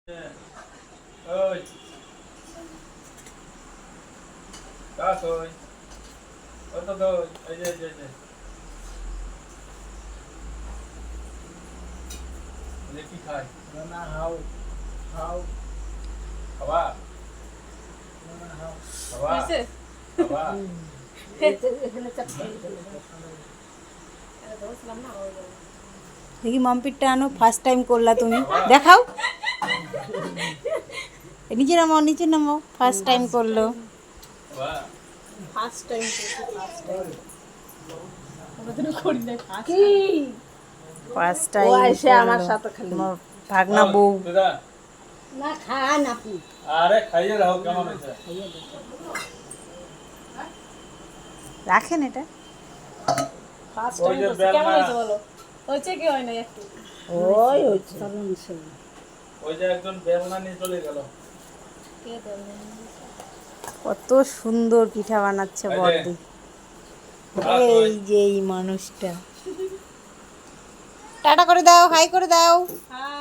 ওই কাজ ওই কত তো এই যে কি খাই না হাও হাও খাবা খাবা খাবা দেখি মাম্পিরটা আনো, ফার্স্ট টাইম করলা তুমি, দেখাও। নিচে নামাও, নিচে নামাও, ফার্স্ট টাইম করলো। খাবা ফার্স্ট টাইম ফার্স্ট ও টাইম এসে আমার সাথে খালি ভাগনা বউ। দাদা না খান আপনি আরে খাইয়ে রাখো কেমন হয়েছে রাখেন এটা। ফার্স্ট ওই টাইম যে কেমন বেলনা হয়েছে বলো? হয়েছে কি হয় না একটু? ওই হচ্ছে ওই যে একজন বেলনা নিয়ে চলে গেল কে দেবে? কত সুন্দর পিঠা বানাচ্ছে এই যে। বড়দি। এই যে এই মানুষটা, টাটা করে দাও, হাই করে দাও। হাই